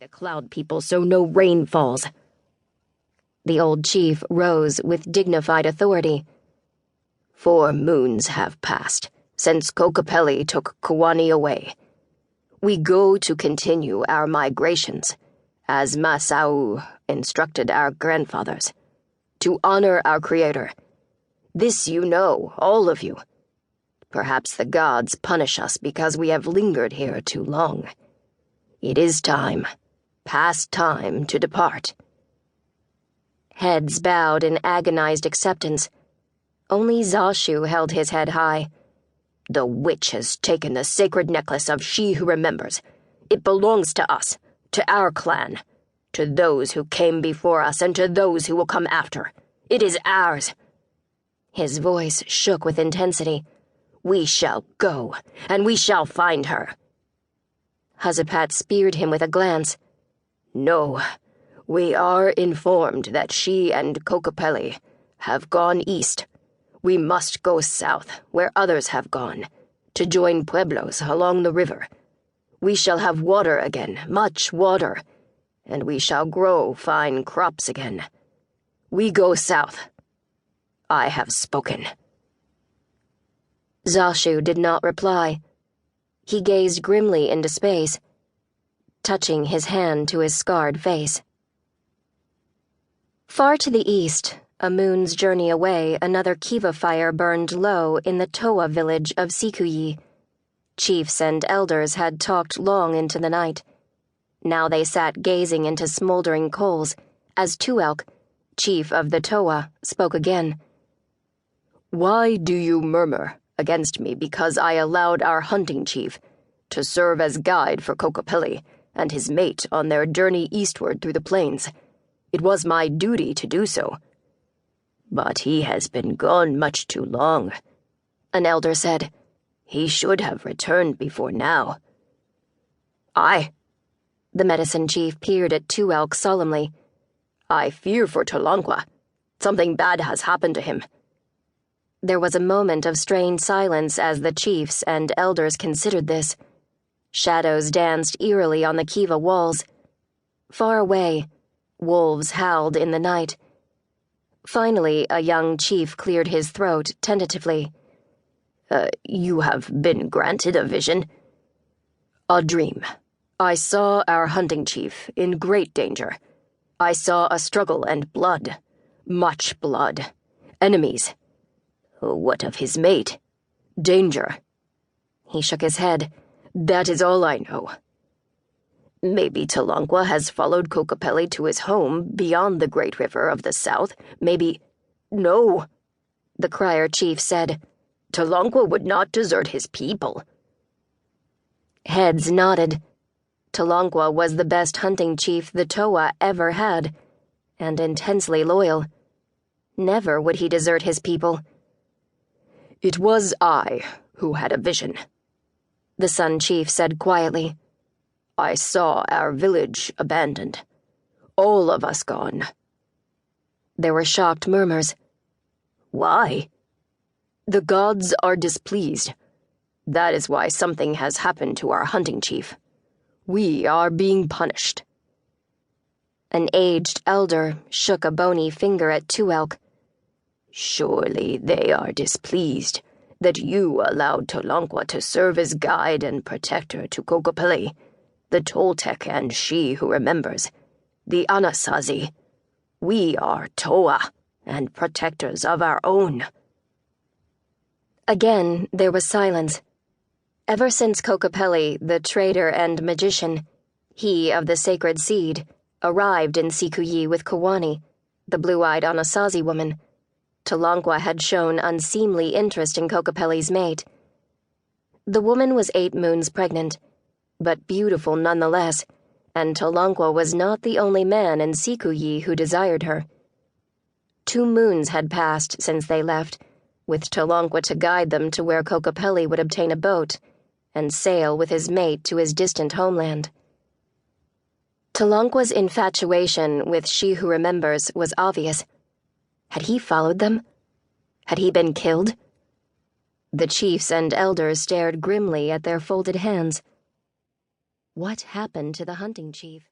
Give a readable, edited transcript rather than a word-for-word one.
The cloud people so no rain falls." The old chief rose with dignified authority. 4 moons have passed since Kokopelli took Kwani away. We go to continue our migrations, as Masau instructed our grandfathers, to honor our Creator. This you know, all of you. Perhaps the gods punish us because we have lingered here too long. It is time, past time, to depart. Heads bowed in agonized acceptance. Only Zashu held his head high. The witch has taken the sacred necklace of She Who Remembers. It belongs to us, to our clan, to those who came before us and to those who will come after. It is ours. His voice shook with intensity. We shall go, and we shall find her. Hazapat speared him with a glance. No, we are informed that she and Kokopelli have gone east. We must go south, where others have gone, to join pueblos along the river. We shall have water again, much water, and we shall grow fine crops again. We go south. I have spoken. Zashu did not reply. He gazed grimly into space, touching his hand to his scarred face. Far to the east, a moon's journey away, another kiva fire burned low in the Towa village of Sikuyi. Chiefs and elders had talked long into the night. Now they sat gazing into smoldering coals, as Tuelk, chief of the Towa, spoke again. Why do you murmur against me because I allowed our hunting chief to serve as guide for Kokopelli and his mate on their journey eastward through the plains? It was my duty to do so. But he has been gone much too long, an elder said. He should have returned before now. Aye. The medicine chief peered at Tuelk solemnly. I fear for Tolonqua. Something bad has happened to him. There was a moment of strained silence as the chiefs and elders considered this. Shadows danced eerily on the kiva walls. Far away, wolves howled in the night. Finally, a young chief cleared his throat tentatively. You have been granted a vision? A dream. I saw our hunting chief in great danger. I saw a struggle and blood. Much blood. Enemies. What of his mate? Danger. He shook his head. That is all I know. Maybe Tolonqua has followed Kokopelli to his home beyond the great river of the south. Maybe... No, the crier chief said. Tolonqua would not desert his people. Heads nodded. Tolonqua was the best hunting chief the Towa ever had, and intensely loyal. Never would he desert his people. It was I who had a vision, the Sun Chief said quietly. I saw our village abandoned. All of us gone. There were shocked murmurs. Why? The gods are displeased. That is why something has happened to our hunting chief. We are being punished. An aged elder shook a bony finger at Tuelk. Surely they are displeased that you allowed Tolonqua to serve as guide and protector to Kokopelli, the Toltec and She Who Remembers, the Anasazi. We are Towa and protectors of our own. Again there was silence. Ever since Kokopelli, the trader and magician, he of the sacred seed, arrived in Sikuyi with Kwani, the blue-eyed Anasazi woman, Tolonqua had shown unseemly interest in Kokopelli's mate. The woman was 8 moons pregnant, but beautiful nonetheless, and Tolonqua was not the only man in Sikuyi who desired her. 2 moons had passed since they left, with Tolonqua to guide them to where Kokopelli would obtain a boat and sail with his mate to his distant homeland. Tolonqua's infatuation with She Who Remembers was obvious. Had he followed them? Had he been killed? The chiefs and elders stared grimly at their folded hands. What happened to the hunting chief?